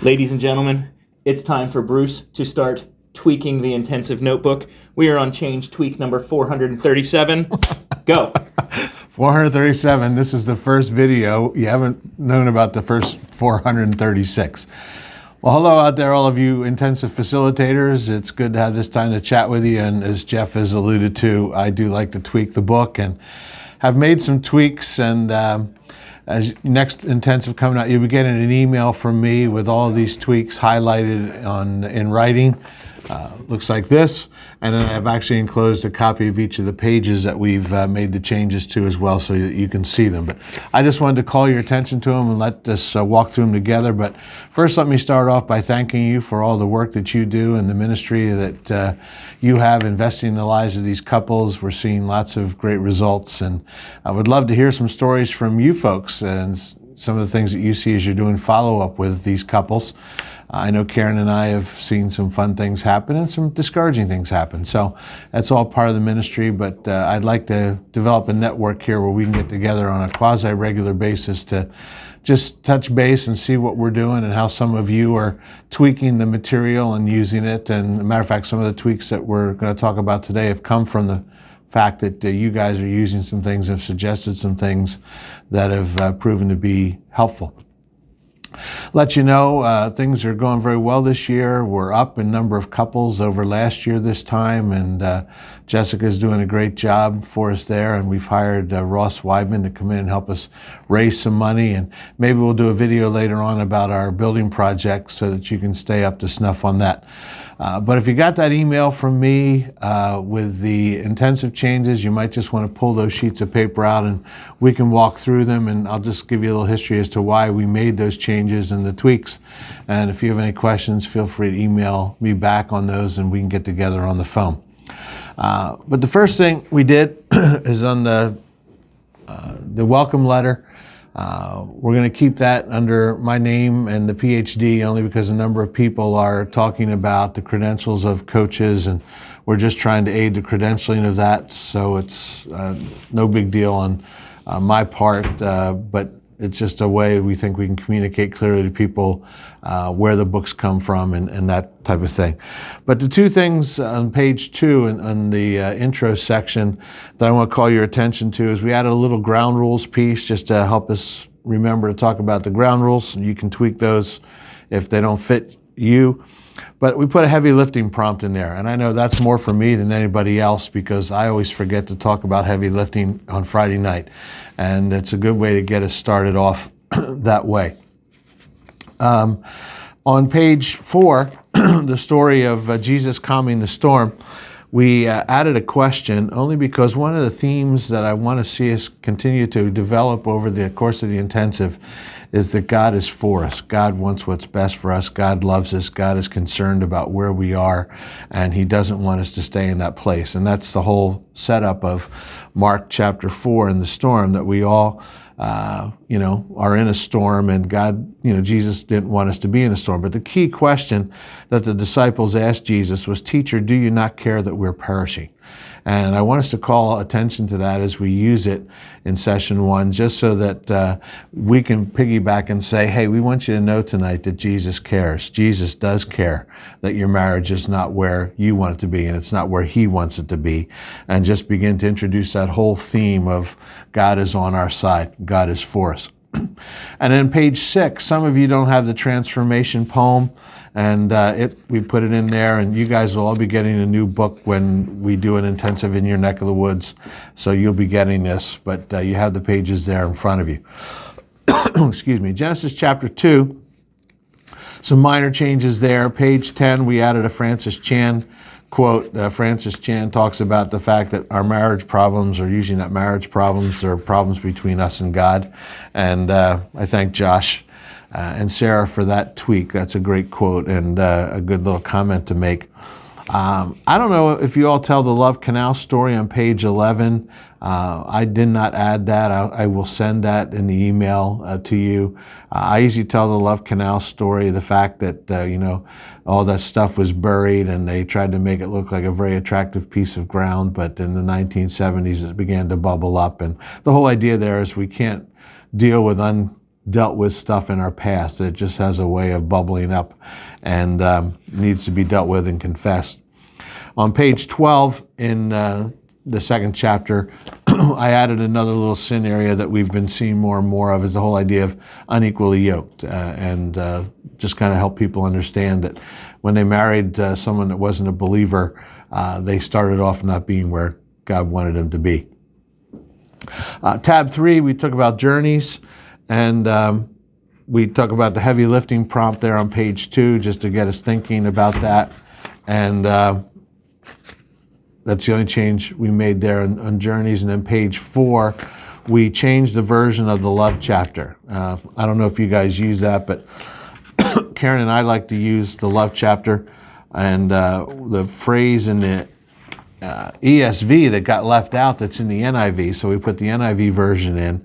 Ladies and gentlemen, it's time for Bruce to start tweaking the intensive notebook. We are on change tweak number 437. Go. 437, this is the first video. You haven't known about the first 436. Well, hello out there, all of you intensive facilitators. It's good to have this time to chat with you. And as Jeff has alluded to, I do like to tweak the book and have made some tweaks. And as next intensive coming out, you'll be getting an email from me with all of these tweaks highlighted in writing. Looks like this. And then I've actually enclosed a copy of each of the pages that we've made the changes to as well, so that you can see them. But I just wanted to call your attention to them and let us walk through them together. But first, let me start off by thanking you for all the work that you do and the ministry that you have investing in the lives of these couples. We're seeing lots of great results, and I would love to hear some stories from you folks and some of the things that you see as you're doing follow-up with these couples. I know Karen and I have seen some fun things happen and some discouraging things happen. So that's all part of the ministry, but I'd like to develop a network here where we can get together on a quasi-regular basis to just touch base and see what we're doing and how some of you are tweaking the material and using it. And as a matter of fact, some of the tweaks that we're going to talk about today have come from the fact that you guys are using some things, have suggested some things that have proven to be helpful. Let you know, things are going very well this year. We're up in number of couples over last year this time, and Jessica's doing a great job for us there, and we've hired Ross Weidman to come in and help us raise some money, and maybe we'll do a video later on about our building project so that you can stay up to snuff on that. But if you got that email from me with the intensive changes, you might just want to pull those sheets of paper out and we can walk through them, and I'll just give you a little history as to why we made those changes and the tweaks. And if you have any questions, feel free to email me back on those and we can get together on the phone. But the first thing we did is on the welcome letter. We're going to keep that under my name and the PhD only because a number of people are talking about the credentials of coaches, and we're just trying to aid the credentialing of that. So it's no big deal on my part, but it's just a way we think we can communicate clearly to people where the books come from and that type of thing. But the two things on page 2 in the intro section that I want to call your attention to is we added a little ground rules piece just to help us remember to talk about the ground rules. You can tweak those if they don't fit you. But we put a heavy lifting prompt in there, and I know that's more for me than anybody else because I always forget to talk about heavy lifting on Friday night, and it's a good way to get us started off that way. On page 4, the story of Jesus calming the storm, we added a question only because one of the themes that I want to see us continue to develop over the course of the intensive is that God is for us. God wants what's best for us. God loves us. God is concerned about where we are, and He doesn't want us to stay in that place. And that's the whole setup of Mark chapter 4 in the storm, that we all are in a storm, and God, Jesus didn't want us to be in a storm. But the key question that the disciples asked Jesus was, "Teacher, do you not care that we're perishing?" And I want us to call attention to that as we use it in session 1, just so that we can piggyback and say, hey, we want you to know tonight that Jesus cares. Jesus does care that your marriage is not where you want it to be, and it's not where He wants it to be. And just begin to introduce that whole theme of God is on our side. God is for us. And then page 6, some of you don't have the transformation poem, and we put it in there, and you guys will all be getting a new book when we do an intensive in your neck of the woods, so you'll be getting this, but you have the pages there in front of you. Excuse me. Genesis chapter 2, some minor changes there. Page 10, we added a Francis Chan quote. Francis Chan talks about the fact that our marriage problems are usually not marriage problems, they're problems between us and God, and I thank Josh and Sarah for that tweak. That's a great quote and a good little comment to make. I don't know if you all tell the Love Canal story on page 11. I did not add that. I will send that in the email to you. I usually tell the Love Canal story, the fact that, all that stuff was buried and they tried to make it look like a very attractive piece of ground, but in the 1970s it began to bubble up. And the whole idea there is we can't deal with dealt with stuff in our past. It just has a way of bubbling up and needs to be dealt with and confessed. On page 12 in the second chapter, I added another little sin area that we've been seeing more and more of, is the whole idea of unequally yoked, and just kind of help people understand that when they married someone that wasn't a believer, they started off not being where God wanted them to be. Tab 3, we talk about journeys, and we talk about the heavy lifting prompt there on page 2, just to get us thinking about that. And that's the only change we made there on journeys. And then page 4, we changed the version of the love chapter. I don't know if you guys use that, but Karen and I like to use the love chapter. And the phrase in the ESV that got left out that's in the NIV, so we put the NIV version in,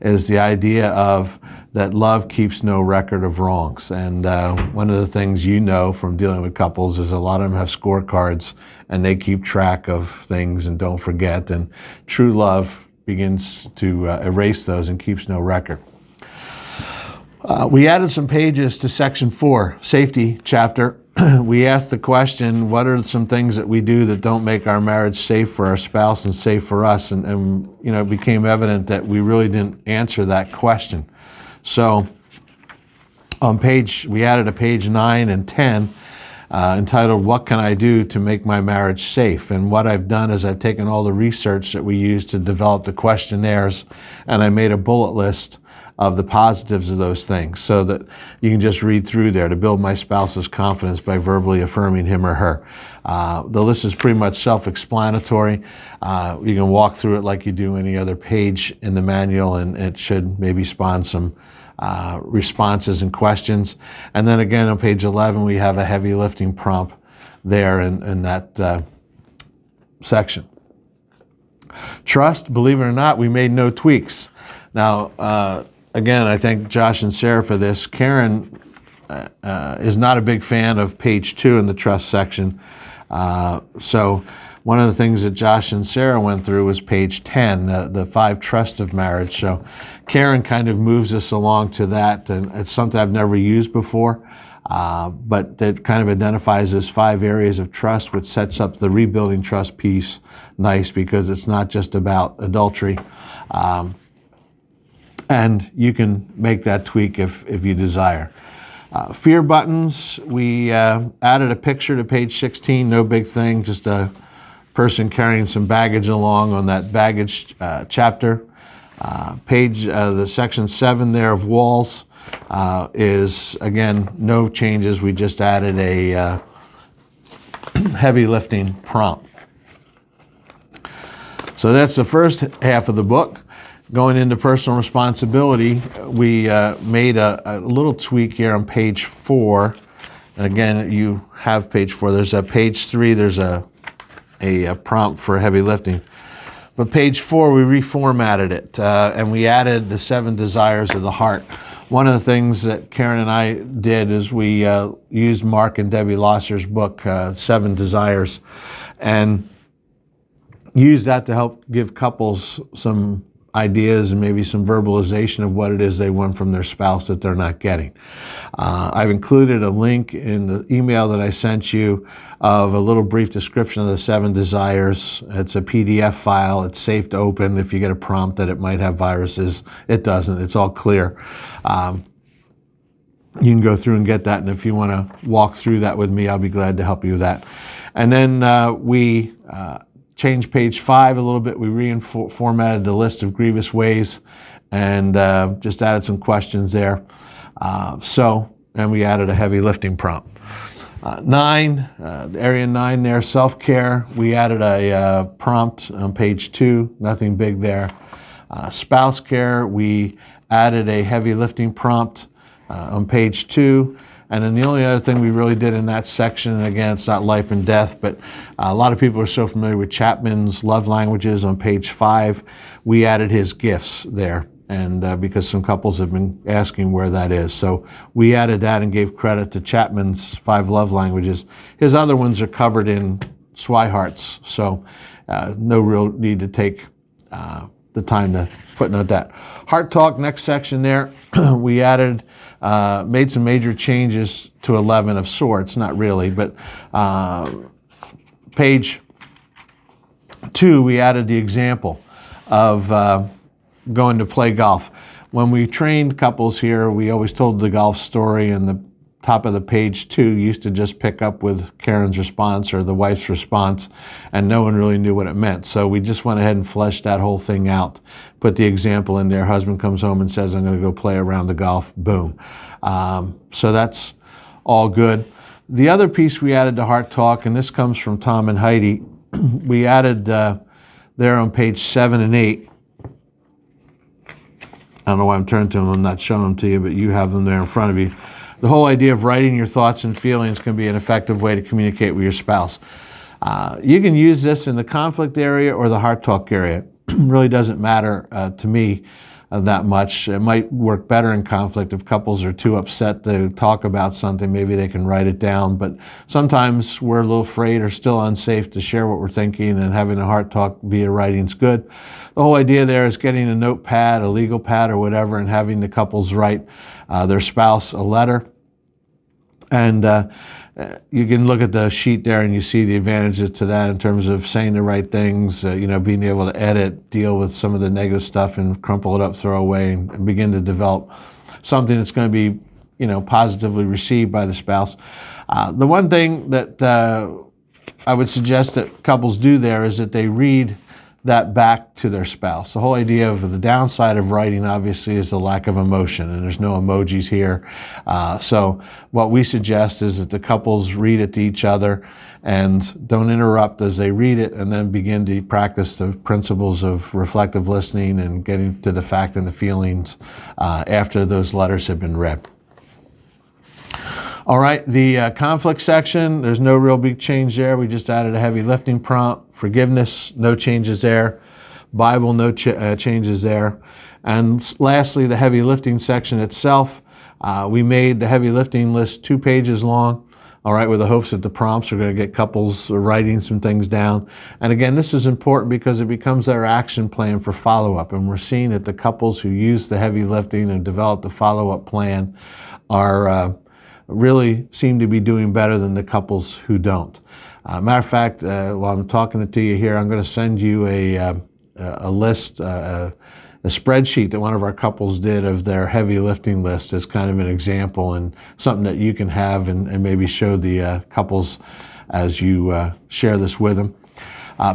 is the idea of that love keeps no record of wrongs. And one of the things you know from dealing with couples is a lot of them have scorecards and they keep track of things and don't forget. And true love begins to erase those and keeps no record. We added some pages to section 4, safety chapter. We asked the question, what are some things that we do that don't make our marriage safe for our spouse and safe for us? And you know, it became evident that we really didn't answer that question. So on we added a page 9 and 10 entitled, What Can I Do to Make My Marriage Safe? And what I've done is I've taken all the research that we used to develop the questionnaires, and I made a bullet list of the positives of those things, so that you can just read through there to build my spouse's confidence by verbally affirming him or her. The list is pretty much self-explanatory. You can walk through it like you do any other page in the manual, and it should maybe spawn some responses and questions. And then again on page 11, we have a heavy lifting prompt there in that section. Trust, believe it or not, we made no tweaks. Now, again, I thank Josh and Sarah for this. Karen is not a big fan of page 2 in the trust section. So one of the things that Josh and Sarah went through was page 10, the 5 trusts of marriage. So Karen kind of moves us along to that, and it's something I've never used before, but that kind of identifies as 5 areas of trust, which sets up the rebuilding trust piece nice, because it's not just about adultery. And you can make that tweak if you desire. Fear buttons, we added a picture to page 16, no big thing, just a person carrying some baggage along on that baggage chapter. The section 7 there of walls is, again, no changes. We just added a heavy lifting prompt. So that's the first half of the book. Going into personal responsibility, we made a little tweak here on page 4. And again, you have page 4. There's a page 3. There's a prompt for heavy lifting. But page 4, we reformatted it, and we added the 7 desires of the heart. One of the things that Karen and I did is we used Mark and Debbie Losser's book, 7 Desires, and used that to help give couples some ideas and maybe some verbalization of what it is they want from their spouse that they're not getting. I've included a link in the email that I sent you of a little brief description of the 7 desires. It's a PDF file. It's safe to open. If you get a prompt that it might have viruses, it doesn't. It's all clear. You can go through and get that, and if you want to walk through that with me, I'll be glad to help you with that. And then we changed page 5 a little bit. We reformatted the list of grievous ways and just added some questions there. And we added a heavy lifting prompt. 9, area 9 there, self-care. We added a prompt on page 2, nothing big there. Spouse care, we added a heavy lifting prompt on page 2. And then the only other thing we really did in that section, and again, it's not life and death, but a lot of people are so familiar with Chapman's love languages on page 5. We added his gifts there, and because some couples have been asking where that is. So we added that and gave credit to Chapman's 5 love languages. His other ones are covered in Swihart's, so no real need to take the time to footnote that. Heart Talk, next section there, we added, made some major changes to 11 of sorts, not really, but page 2, we added the example of going to play golf. When we trained couples here, we always told the golf story, and the top of the page 2 used to just pick up with Karen's response or the wife's response, and no one really knew what it meant. So we just went ahead and fleshed that whole thing out, put the example in there. Husband comes home and says, I'm going to go play around the golf. Boom. So that's all good. The other piece we added to Heart Talk, and this comes from Tom and Heidi, we added there on page 7 and 8. I don't know why I'm turning to them. I'm not showing them to you, but you have them there in front of you. The whole idea of writing your thoughts and feelings can be an effective way to communicate with your spouse. You can use this in the conflict area or the Heart Talk area. It really doesn't matter to me that much. It might work better in conflict if couples are too upset to talk about something. Maybe they can write it down, but sometimes we're a little afraid or still unsafe to share what we're thinking, and having a Heart Talk via writing is good. The whole idea there is getting a notepad, a legal pad or whatever, and having the couples write their spouse a letter. And you can look at the sheet there and you see the advantages to that in terms of saying the right things, being able to edit, deal with some of the negative stuff and crumple it up, throw away, and begin to develop something that's going to be, positively received by the spouse. The one thing that I would suggest that couples do there is that they read that back to their spouse. The whole idea of the downside of writing, obviously, is the lack of emotion, and there's no emojis here. So what we suggest is that the couples read it to each other and don't interrupt as they read it, and then begin to practice the principles of reflective listening and getting to the fact and the feelings after those letters have been read. All right, the conflict section, there's no real big change there. We just added a heavy lifting prompt. Forgiveness, no changes there. Bible, no changes there. And lastly, the heavy lifting section itself, we made the heavy lifting list 2 pages long, all right, with the hopes that the prompts are going to get couples writing some things down. And again, this is important because it becomes their action plan for follow-up. And we're seeing that the couples who use the heavy lifting and develop the follow-up plan are really seem to be doing better than the couples who don't. Matter of fact, while I'm talking to you here, I'm going to send you a list, a spreadsheet that one of our couples did of their heavy lifting list as kind of an example, and something that you can have and maybe show the couples as you share this with them.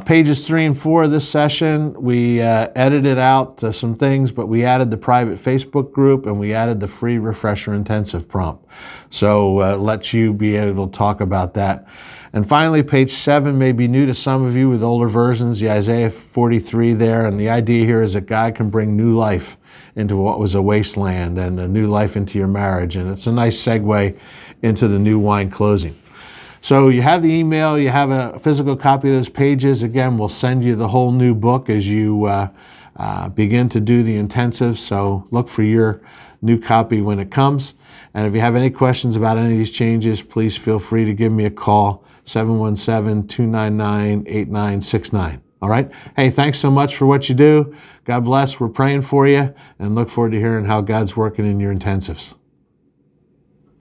Pages 3 and 4 of this session, we edited out some things, but we added the private Facebook group and we added the free refresher intensive prompt. So let you be able to talk about that. And finally, page 7 may be new to some of you with older versions, the Isaiah 43 there. And the idea here is that God can bring new life into what was a wasteland and a new life into your marriage. And it's a nice segue into the new wine closing. So you have the email, you have a physical copy of those pages. Again, we'll send you the whole new book as you begin to do the intensive. So look for your new copy when it comes. And if you have any questions about any of these changes, please feel free to give me a call, 717-299-8969. All right? Hey, thanks so much for what you do. God bless. We're praying for you and look forward to hearing how God's working in your intensives.